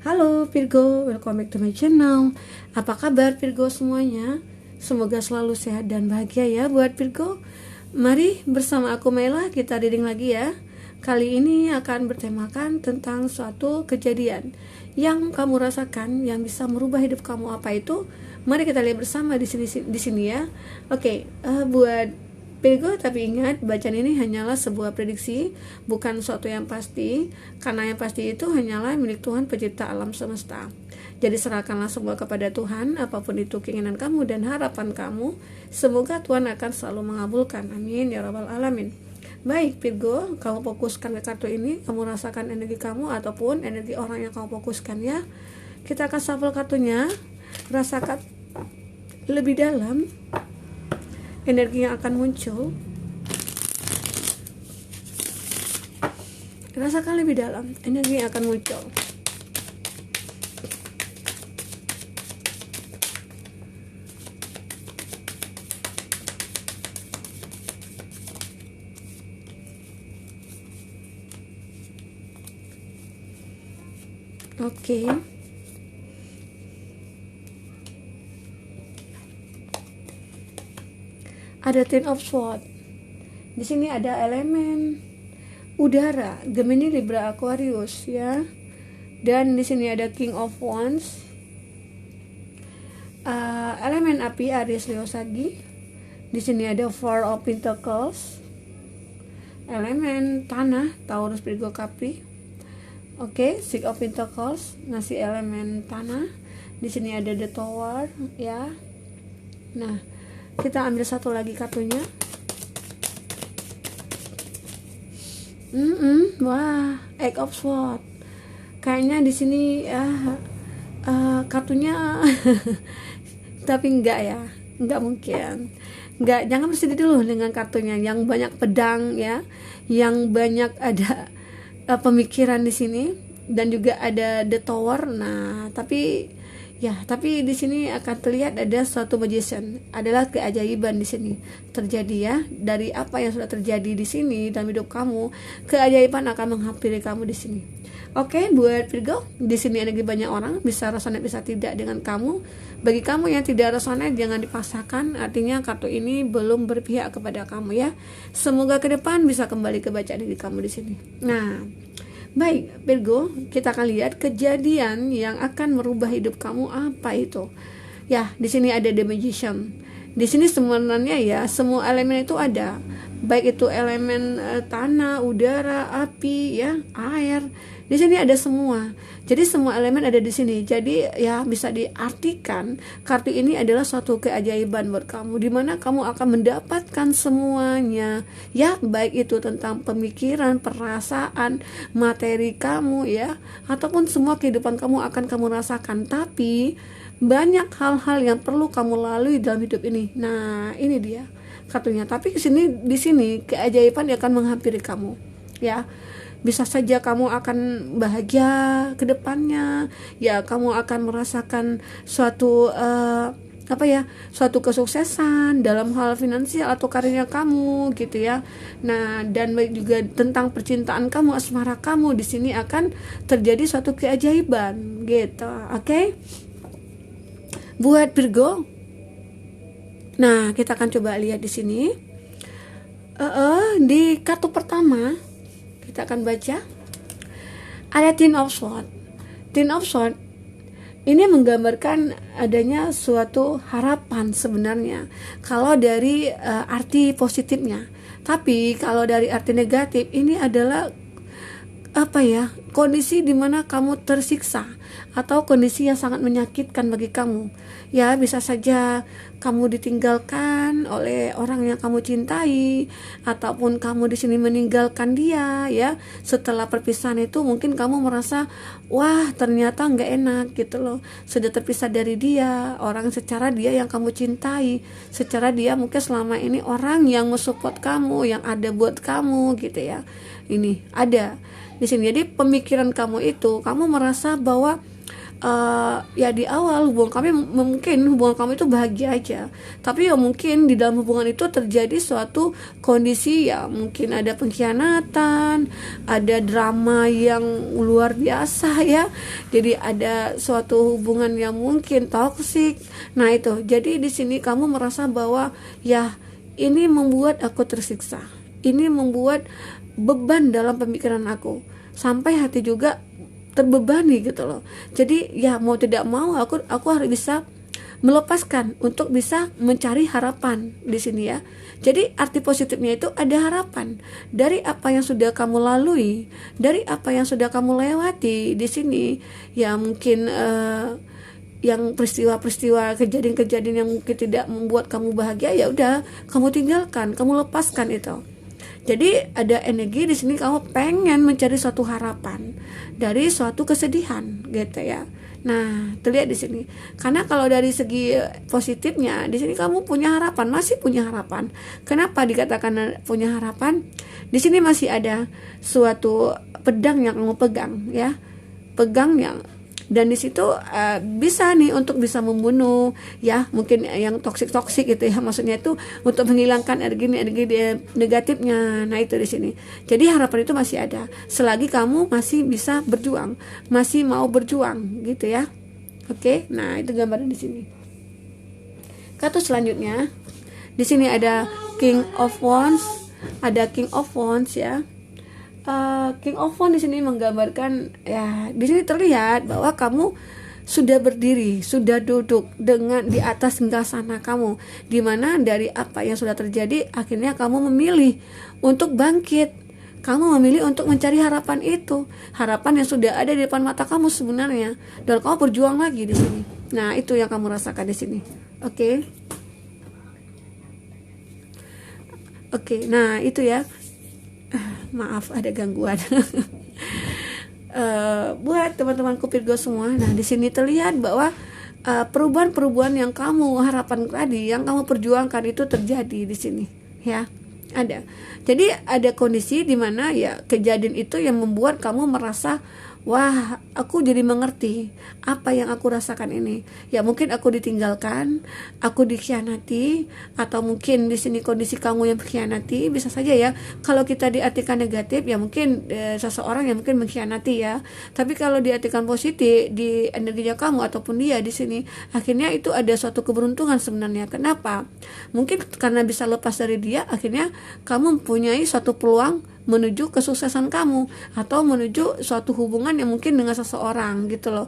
Halo Virgo, welcome back to my channel. Apa kabar Virgo semuanya? Semoga selalu sehat dan bahagia ya buat Virgo. Mari bersama aku Mela kita reading lagi ya. Kali ini akan bertemakan tentang suatu kejadian yang kamu rasakan yang bisa merubah hidup kamu. Apa itu? Mari kita lihat bersama di sini ya. Oke, buat Virgo, tapi ingat, bacaan ini hanyalah sebuah prediksi, bukan suatu yang pasti, karena yang pasti itu hanyalah milik Tuhan pencipta alam semesta. Jadi serahkanlah semua kepada Tuhan, apapun itu keinginan kamu dan harapan kamu, semoga Tuhan akan selalu mengabulkan. Amin ya rabbal alamin. Baik Virgo, kamu fokuskan ke kartu ini, kamu rasakan energi kamu ataupun energi orang yang kamu fokuskan ya. Kita akan shuffle kartunya, rasakan lebih dalam energi yang akan muncul. Rasakan lebih dalam energi yang akan muncul. Oke. Ada Ten of Swords. Di sini ada elemen udara, Gemini, Libra, Aquarius ya. Dan di sini ada King of Wands. Elemen api, Aries, Leo, Sagi. Di sini ada Four of Pentacles. Elemen tanah, Taurus, Virgo, Capri. Oke, Six of Pentacles ngasih elemen tanah. Di sini ada The Tower ya. Nah, kita ambil satu lagi kartunya. Wah, Eight of Swords. Kayaknya di sini kartunya tapi enggak ya, enggak mungkin. Enggak, jangan bersedih dulu dengan kartunya yang banyak pedang ya, yang banyak ada pemikiran di sini dan juga ada The Tower. Nah, tapi di sini akan terlihat ada suatu magician, adalah keajaiban di sini terjadi ya. Dari apa yang sudah terjadi di sini dalam hidup kamu, keajaiban akan menghampiri kamu di sini. Oke, buat Virgo, di sini energi banyak orang, bisa resonate bisa tidak dengan kamu. Bagi kamu yang tidak resonate, jangan dipaksakan, artinya kartu ini belum berpihak kepada kamu ya. Semoga ke depan bisa kembali ke bacaan diri kamu di sini. Nah, baik Virgo, kita akan lihat kejadian yang akan merubah hidup kamu apa itu. Ya, di sini ada The Magician. Di sini sebenarnya ya semua elemen itu ada. Baik itu elemen tanah, udara, api, ya, air. Di sini ada semua. Jadi semua elemen ada di sini. Jadi ya bisa diartikan kartu ini adalah suatu keajaiban buat kamu, di mana kamu akan mendapatkan semuanya. Ya, baik itu tentang pemikiran, perasaan, materi kamu ya, ataupun semua kehidupan kamu akan kamu rasakan. Tapi banyak hal-hal yang perlu kamu lalui dalam hidup ini. Nah, ini dia kartunya. Tapi di sini keajaiban akan menghampiri kamu ya. Bisa saja kamu akan bahagia ke depannya ya, kamu akan merasakan suatu suatu kesuksesan dalam hal finansial atau karirnya kamu gitu ya. Nah, dan baik juga tentang percintaan kamu, asmara kamu, di sini akan terjadi suatu keajaiban gitu. Oke? Buat Virgo, nah kita akan coba lihat di sini. Di kartu pertama kita akan baca ada Ten of Swords. Ten of Swords ini menggambarkan adanya suatu harapan sebenarnya kalau dari arti positifnya. Tapi kalau dari arti negatif ini adalah kondisi di mana kamu tersiksa atau kondisi yang sangat menyakitkan bagi kamu. Ya, bisa saja kamu ditinggalkan oleh orang yang kamu cintai, ataupun kamu di sini meninggalkan dia ya. Setelah perpisahan itu mungkin kamu merasa wah, ternyata nggak enak gitu loh. Sudah terpisah dari dia, orang secara dia yang kamu cintai, secara dia mungkin selama ini orang yang mensupport kamu, yang ada buat kamu gitu ya. Ini ada di sini. Jadi pemikiran kamu itu, kamu merasa bahwa ya di awal hubungan kami mungkin hubungan kami itu bahagia aja, tapi ya mungkin di dalam hubungan itu terjadi suatu kondisi ya, mungkin ada pengkhianatan, ada drama yang luar biasa ya, jadi ada suatu hubungan yang mungkin toksik. Nah itu, jadi di sini kamu merasa bahwa ya ini membuat aku tersiksa, ini membuat beban dalam pemikiran aku, sampai hati juga terbebani gitu loh. Jadi ya mau tidak mau aku harus bisa melepaskan untuk bisa mencari harapan di sini ya. Jadi arti positifnya itu ada harapan dari apa yang sudah kamu lalui, dari apa yang sudah kamu lewati di sini. Ya mungkin yang peristiwa-peristiwa, kejadian-kejadian yang mungkin tidak membuat kamu bahagia, ya udah kamu tinggalkan, kamu lepaskan itu. Jadi ada energi di sini, kamu pengen mencari suatu harapan dari suatu kesedihan gitu ya. Nah, terlihat di sini. Karena kalau dari segi positifnya, di sini kamu punya harapan, masih punya harapan. Kenapa dikatakan punya harapan? Di sini masih ada suatu pedang yang kamu pegang ya. Pegang yang, dan di situ bisa nih untuk bisa membunuh ya, mungkin yang toksik gitu ya, maksudnya itu untuk menghilangkan energi negatifnya. Nah itu di sini. Jadi harapan itu masih ada selagi kamu masih bisa berjuang, masih mau berjuang gitu ya. Oke, nah itu gambaran di sini. Kartu selanjutnya di sini ada King of Wands, ya. King of Wands di sini menggambarkan ya, di sini terlihat bahwa kamu sudah berdiri, sudah duduk dengan di atas singgasana kamu, di mana dari apa yang sudah terjadi akhirnya kamu memilih untuk bangkit. Kamu memilih untuk mencari harapan itu, harapan yang sudah ada di depan mata kamu sebenarnya, dan kamu berjuang lagi di sini. Nah, itu yang kamu rasakan di sini. Oke. Nah, itu ya. Maaf ada gangguan. Buat teman-temanku Virgo semua, nah di sini terlihat bahwa perubahan-perubahan yang kamu harapkan tadi, yang kamu perjuangkan itu terjadi di sini ya. Ada. Jadi ada kondisi di mana ya kejadian itu yang membuat kamu merasa, wah, aku jadi mengerti apa yang aku rasakan ini. Ya mungkin aku ditinggalkan, aku dikhianati, atau mungkin di sini kondisi kamu yang berkhianati. Bisa saja ya, kalau kita diartikan negatif ya mungkin seseorang yang mungkin mengkhianati ya. Tapi kalau diartikan positif di energinya kamu ataupun dia di sini, akhirnya itu ada suatu keberuntungan sebenarnya. Kenapa? Mungkin karena bisa lepas dari dia, akhirnya kamu mempunyai suatu peluang menuju kesuksesan kamu, atau menuju suatu hubungan yang mungkin dengan seseorang gitu loh,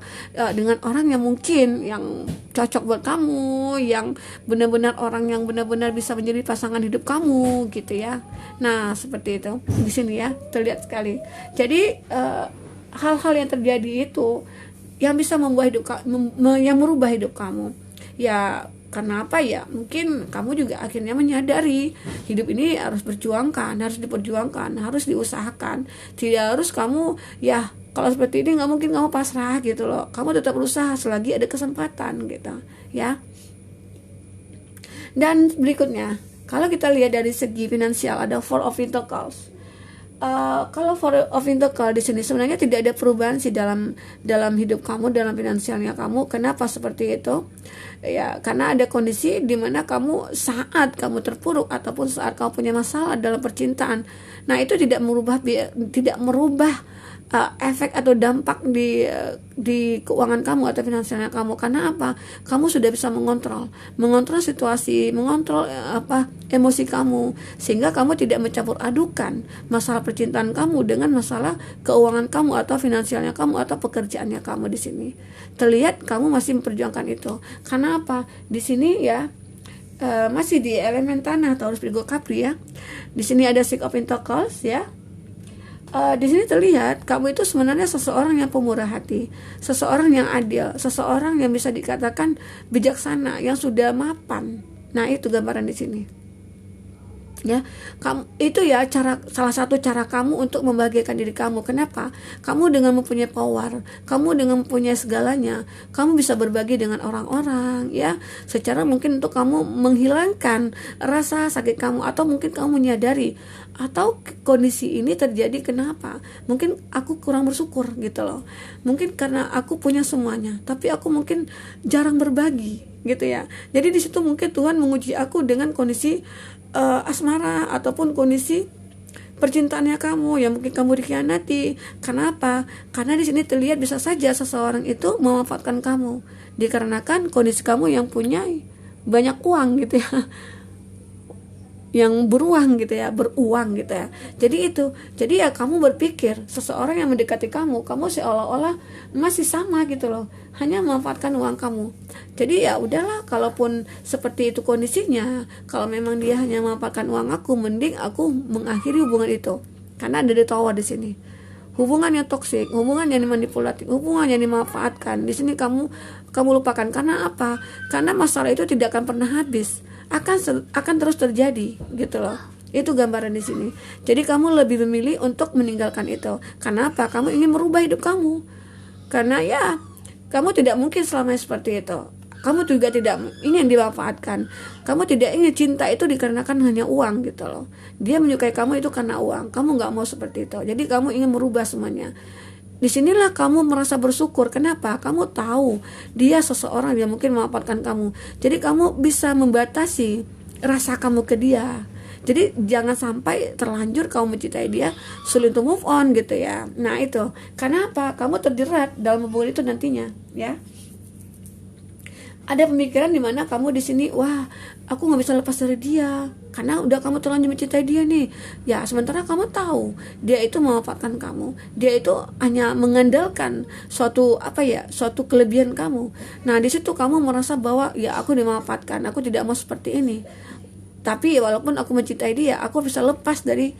dengan orang yang mungkin yang cocok buat kamu, yang benar-benar orang yang benar-benar bisa menjadi pasangan hidup kamu gitu ya. Nah seperti itu di sini ya, terlihat sekali. Jadi hal-hal yang terjadi itu yang bisa membuat yang merubah hidup kamu ya. Karena apa ya? Mungkin kamu juga akhirnya menyadari hidup ini harus diperjuangkan, harus diusahakan. Tidak harus kamu ya, kalau seperti ini nggak mungkin kamu pasrah gitu loh. Kamu tetap berusaha selagi ada kesempatan gitu ya. Dan berikutnya, kalau kita lihat dari segi finansial, ada Four of Pentacles. Kalau Four of Pentacles di sini sebenarnya tidak ada perubahan sih dalam hidup kamu, dalam finansialnya kamu. Kenapa seperti itu? Ya karena ada kondisi di mana kamu saat kamu terpuruk ataupun saat kamu punya masalah dalam percintaan, nah itu tidak merubah efek atau dampak di keuangan kamu atau finansialnya kamu. Karena apa? Kamu sudah bisa mengontrol situasi, mengontrol emosi kamu, sehingga kamu tidak mencampur adukan masalah percintaan kamu dengan masalah keuangan kamu atau finansialnya kamu atau pekerjaannya kamu. Di sini terlihat kamu masih memperjuangkan itu. Karena apa? Di sini ya masih di elemen tanah, Taurus, Virgo, Capri ya. Di sini ada Six of Pentacles ya. Di sini terlihat kamu itu sebenarnya seseorang yang pemurah hati, seseorang yang adil, seseorang yang bisa dikatakan bijaksana, yang sudah mapan. Nah itu gambaran di sini. Ya, kamu itu ya salah satu cara kamu untuk membahagiakan diri kamu. Kenapa? Kamu dengan mempunyai power, kamu dengan mempunyai segalanya, kamu bisa berbagi dengan orang-orang, ya. Secara mungkin untuk kamu menghilangkan rasa sakit kamu, atau mungkin kamu menyadari atau kondisi ini terjadi kenapa? Mungkin aku kurang bersyukur gitu loh. Mungkin karena aku punya semuanya, tapi aku mungkin jarang berbagi gitu ya. Jadi di situ mungkin Tuhan menguji aku dengan kondisi asmara ataupun kondisi percintaannya kamu, yang mungkin kamu dikhianati. Kenapa? Karena di sini terlihat bisa saja seseorang itu memanfaatkan kamu dikarenakan kondisi kamu yang punya banyak uang gitu ya, yang beruang gitu ya, beruang gitu ya. Jadi ya kamu berpikir seseorang yang mendekati kamu seolah-olah masih sama gitu loh, hanya memanfaatkan uang kamu. Jadi ya udahlah, kalaupun seperti itu kondisinya, kalau memang dia hanya memanfaatkan uang aku, mending aku mengakhiri hubungan itu. Karena ada tawar di sini. Hubungan yang toksik, hubungan yang manipulatif, hubungan yang dimanfaatkan. Di sini kamu lupakan. Karena apa? Karena masalah itu tidak akan pernah habis. Akan terus terjadi gitu loh. Itu gambaran di sini. Jadi kamu lebih memilih untuk meninggalkan itu. Karena apa? Kamu ingin merubah hidup kamu. Karena ya kamu tidak mungkin selamanya seperti itu. Kamu juga tidak ingin dimanfaatkan. Kamu tidak ingin cinta itu dikarenakan hanya uang gitu loh. Dia menyukai kamu itu karena uang. Kamu nggak mau seperti itu. Jadi kamu ingin merubah semuanya. Disinilah kamu merasa bersyukur. Kenapa? Kamu tahu dia seseorang yang mungkin memanfaatkan kamu. Jadi kamu bisa membatasi rasa kamu ke dia. Jadi jangan sampai terlanjur kamu mencintai dia, sulit to move on gitu ya. Nah itu. Kenapa? Kamu terjerat dalam hubungan itu nantinya, ya. Ada pemikiran di mana kamu di sini, wah, aku nggak bisa lepas dari dia karena udah kamu terlanjur mencintai dia nih. Ya, sementara kamu tahu dia itu memanfaatkan kamu, dia itu hanya mengandalkan suatu kelebihan kamu. Nah, di situ kamu merasa bahwa ya aku dimanfaatkan, aku tidak mau seperti ini. Tapi walaupun aku mencintai dia, aku bisa lepas dari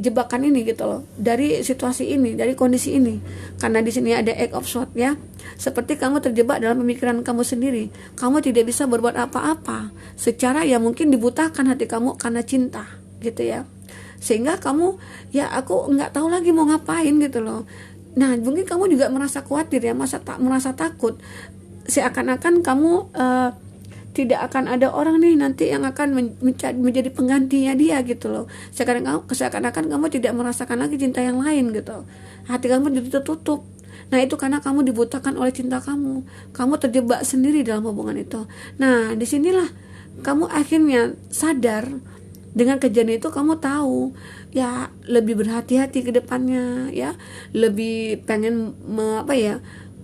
jebakan ini gitu loh, dari situasi ini, dari kondisi ini. Karena di sini ada egg of sword ya. Seperti kamu terjebak dalam pemikiran kamu sendiri. Kamu tidak bisa berbuat apa-apa secara yang mungkin dibutakan hati kamu karena cinta gitu ya. Sehingga kamu ya aku nggak tahu lagi mau ngapain gitu loh. Nah, mungkin kamu juga merasa khawatir ya, merasa takut. Seakan-akan kamu tidak akan ada orang nih nanti yang akan menjadi penggantinya dia gitu loh. Seakan-akan kamu tidak merasakan lagi cinta yang lain gitu. Hati kamu jadi tertutup. Nah itu karena kamu dibutakan oleh cinta kamu. Kamu terjebak sendiri dalam hubungan itu. Nah disinilah kamu akhirnya sadar. Dengan kejadian itu kamu tahu ya lebih berhati-hati ke depannya ya. Lebih pengen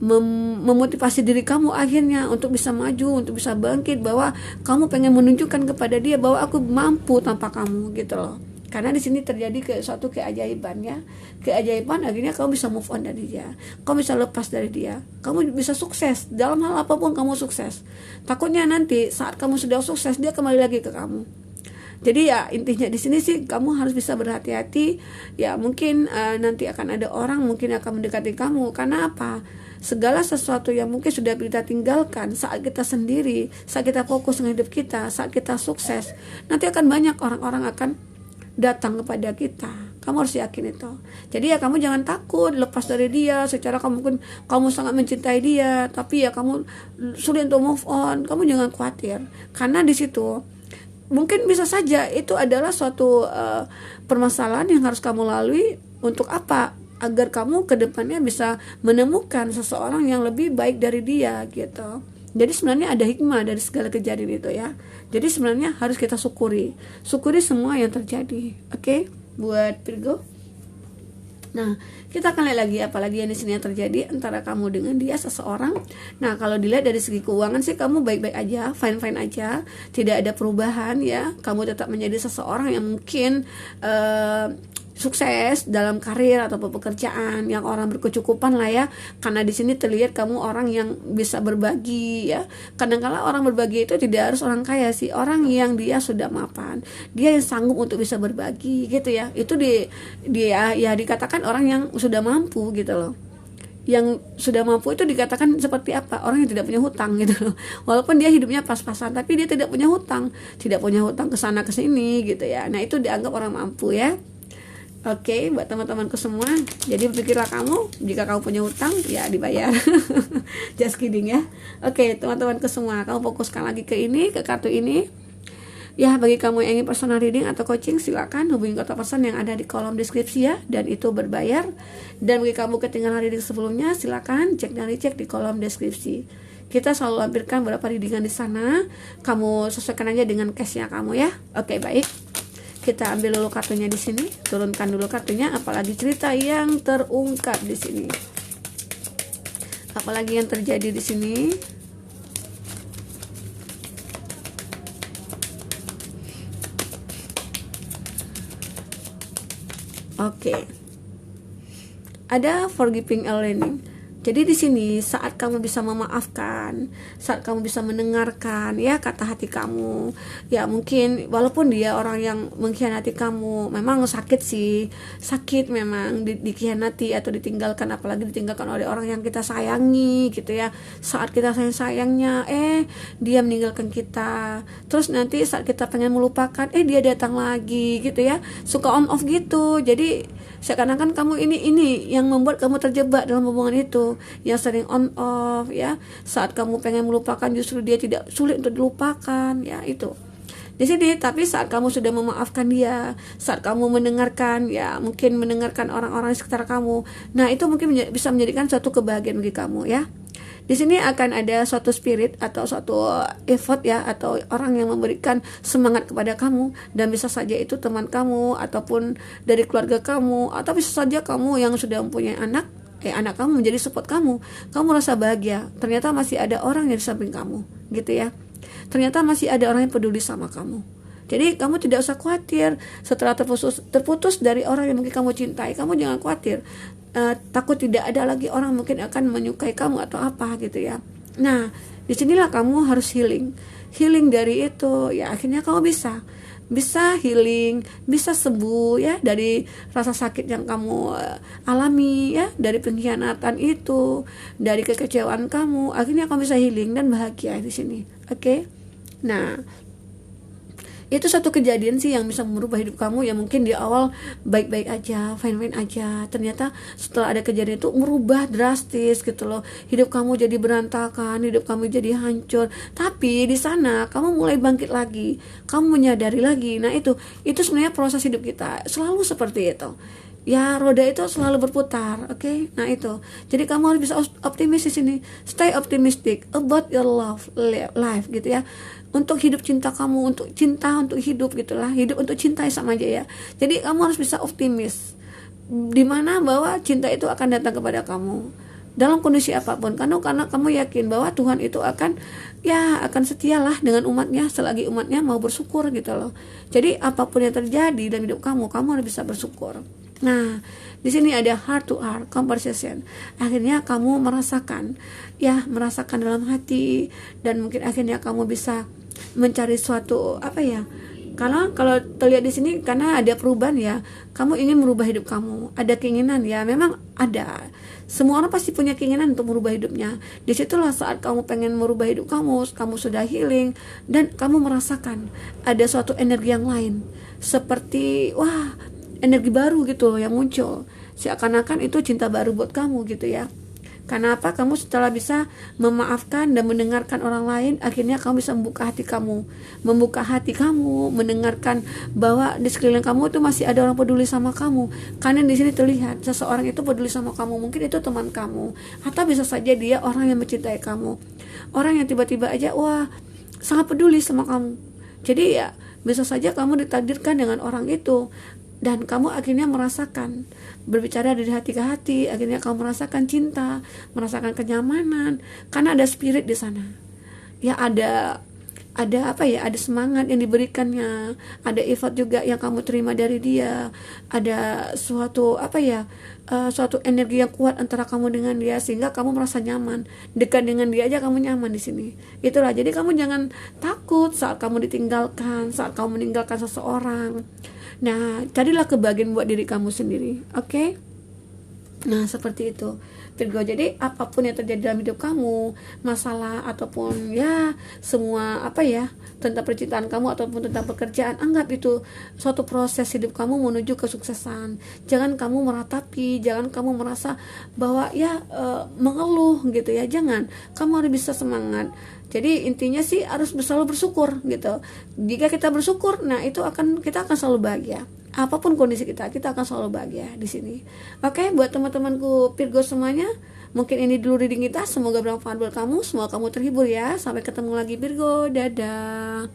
memotivasi diri kamu akhirnya untuk bisa maju, untuk bisa bangkit, bahwa kamu pengen menunjukkan kepada dia bahwa aku mampu tanpa kamu gitu loh. Karena di sini terjadi suatu keajaiban ya. Keajaiban akhirnya kamu bisa move on dari dia. Kamu bisa lepas dari dia. Kamu bisa sukses dalam hal apapun, kamu sukses. Takutnya nanti saat kamu sudah sukses dia kembali lagi ke kamu. Jadi ya intinya di sini sih kamu harus bisa berhati-hati. Ya mungkin nanti akan ada orang mungkin akan mendekati kamu. Karena apa? Segala sesuatu yang mungkin sudah kita tinggalkan saat kita sendiri, saat kita fokus dengan hidup kita, saat kita sukses, nanti akan banyak orang-orang akan datang kepada kita. Kamu harus yakin itu. Jadi ya kamu jangan takut lepas dari dia. Secara mungkin kamu sangat mencintai dia, tapi ya kamu sulit untuk move on. Kamu jangan khawatir. Karena di situ mungkin bisa saja itu adalah suatu permasalahan yang harus kamu lalui. Untuk apa? Agar kamu ke depannya bisa menemukan seseorang yang lebih baik dari dia gitu. Jadi sebenarnya ada hikmah dari segala kejadian itu ya. Jadi sebenarnya harus kita syukuri semua yang terjadi. Oke, buat Virgo. Nah, kita akan lihat lagi apalagi yang di sini yang terjadi antara kamu dengan dia seseorang. Nah, kalau dilihat dari segi keuangan sih kamu baik-baik aja, fine-fine aja, tidak ada perubahan ya. Kamu tetap menjadi seseorang yang mungkin sukses dalam karir atau pekerjaan, yang orang berkecukupan lah ya. Karena di sini terlihat kamu orang yang bisa berbagi ya. Kadang-kala orang berbagi itu tidak harus orang kaya sih, orang yang dia sudah mapan, dia yang sanggup untuk bisa berbagi gitu ya. Itu dia ya dikatakan orang yang sudah mampu gitu loh. yang sudah mampu itu dikatakan seperti apa? Orang yang tidak punya hutang gitu loh. Walaupun dia hidupnya pas-pasan, tapi dia tidak punya hutang ke sana ke sini gitu ya. Nah, itu dianggap orang mampu ya. Oke, buat teman-temanku semua. Jadi berpikirlah kamu, jika kamu punya hutang ya dibayar. Just kidding ya. Oke, teman-temanku semua, kamu fokuskan lagi ke ini, ke kartu ini. Ya, bagi kamu yang ingin personal reading atau coaching, silakan hubungi kontak person yang ada di kolom deskripsi ya, dan itu berbayar. Dan bagi kamu ketinggalan reading sebelumnya, silakan cek dan dicek di kolom deskripsi. Kita selalu lampirkan beberapa readingan di sana. Kamu sesuaikan aja dengan case-nya kamu ya. Oke, baik. Kita ambil dulu kartunya di sini, turunkan dulu kartunya, apalagi cerita yang terungkap di sini. Apalagi yang terjadi di sini. Oke. Ada forgiving and learning. Jadi di sini saat kamu bisa memaafkan, saat kamu bisa mendengarkan ya kata hati kamu, ya mungkin walaupun dia orang yang mengkhianati kamu, memang sakit memang dikhianati atau ditinggalkan, apalagi ditinggalkan oleh orang yang kita sayangi gitu ya. Saat kita sayang-sayangnya, dia meninggalkan kita. Terus nanti saat kita pengen melupakan, dia datang lagi gitu ya. Suka on off gitu. Jadi seakan-akan kamu ini yang membuat kamu terjebak dalam hubungan itu, yang sering on off ya. Saat kamu pengen melupakan justru dia tidak, sulit untuk dilupakan ya. Itu di sini. Tapi saat kamu sudah memaafkan dia, saat kamu mendengarkan ya, mungkin mendengarkan orang-orang di sekitar kamu, nah itu mungkin bisa menjadikan suatu kebahagiaan bagi kamu ya. Di sini akan ada suatu spirit atau suatu effort ya, atau orang yang memberikan semangat kepada kamu, dan bisa saja itu teman kamu ataupun dari keluarga kamu, atau bisa saja kamu yang sudah mempunyai anak kamu menjadi support kamu rasa bahagia, ternyata masih ada orang yang di samping kamu gitu ya. Ternyata masih ada orang yang peduli sama kamu. Jadi kamu tidak usah khawatir setelah terputus dari orang yang mungkin kamu cintai. Kamu jangan khawatir, takut tidak ada lagi orang mungkin akan menyukai kamu atau apa gitu ya. Nah, disinilah kamu harus healing dari itu ya. Akhirnya kamu bisa healing, bisa sembuh ya dari rasa sakit yang kamu alami ya, dari pengkhianatan itu, dari kekecewaan kamu. Akhirnya kamu bisa healing dan bahagia di sini. Oke. Nah, itu satu kejadian sih yang bisa merubah hidup kamu, yang mungkin di awal baik-baik aja, fine-fine aja, ternyata setelah ada kejadian itu merubah drastis gitu loh. Hidup kamu jadi berantakan, hidup kamu jadi hancur. Tapi di sana kamu mulai bangkit lagi, kamu menyadari lagi. Nah itu sebenarnya proses hidup kita selalu seperti itu ya, roda itu selalu berputar. Oke. Nah itu, jadi kamu harus bisa optimis di sini. Stay optimistic about your life gitu ya, untuk hidup cinta kamu, untuk hidup gitulah, hidup untuk cintai sama aja ya. Jadi kamu harus bisa optimis, dimana bahwa cinta itu akan datang kepada kamu dalam kondisi apapun, karena kamu yakin bahwa Tuhan itu akan setialah dengan umatnya selagi umatnya mau bersyukur gitu loh. Jadi apapun yang terjadi dalam hidup kamu harus bisa bersyukur. Nah, di sini ada heart to heart conversation. Akhirnya kamu merasakan dalam hati, dan mungkin akhirnya kamu bisa mencari suatu kalau terlihat di sini, karena ada perubahan ya, kamu ingin merubah hidup kamu, ada keinginan ya, memang ada. Semua orang pasti punya keinginan untuk merubah hidupnya. Disitulah saat kamu pengen merubah hidup kamu sudah healing, dan kamu merasakan ada suatu energi yang lain, seperti energi baru gitu loh yang muncul, seakan-akan itu cinta baru buat kamu gitu ya. Karena apa? Kamu setelah bisa memaafkan dan mendengarkan orang lain, akhirnya kamu bisa membuka hati kamu, mendengarkan bahwa di sekeliling kamu itu masih ada orang peduli sama kamu. Karena di sini terlihat seseorang itu peduli sama kamu, mungkin itu teman kamu, atau bisa saja dia orang yang mencintai kamu, orang yang tiba-tiba aja sangat peduli sama kamu. Jadi ya bisa saja kamu ditakdirkan dengan orang itu, dan kamu akhirnya merasakan, berbicara dari hati ke hati, akhirnya kamu merasakan cinta, merasakan kenyamanan, karena ada spirit di sana. Ya ada semangat yang diberikannya, ada effort juga yang kamu terima dari dia, ada suatu suatu energi yang kuat antara kamu dengan dia, sehingga kamu merasa nyaman. Dekat dengan dia aja kamu nyaman di sini. Itulah, jadi kamu jangan takut saat kamu ditinggalkan, saat kamu meninggalkan seseorang. Nah, carilah kebahagiaan buat diri kamu sendiri. Oke? Nah, seperti itu, Virgo. Jadi apapun yang terjadi dalam hidup kamu, masalah ataupun ya semua apa ya, tentang percintaan kamu ataupun tentang pekerjaan, anggap itu suatu proses hidup kamu menuju kesuksesan. Jangan kamu meratapi, jangan kamu merasa bahwa ya mengeluh gitu ya. Jangan. Kamu harus bisa semangat. Jadi intinya sih harus selalu bersyukur gitu. Jika kita bersyukur, nah itu kita akan selalu bahagia. Apapun kondisi kita akan selalu bahagia di sini. Oke, buat teman-temanku Virgo semuanya, mungkin ini dulu reading kita. Semoga bermanfaat buat kamu. Semoga kamu terhibur ya. Sampai ketemu lagi Virgo. Dadah.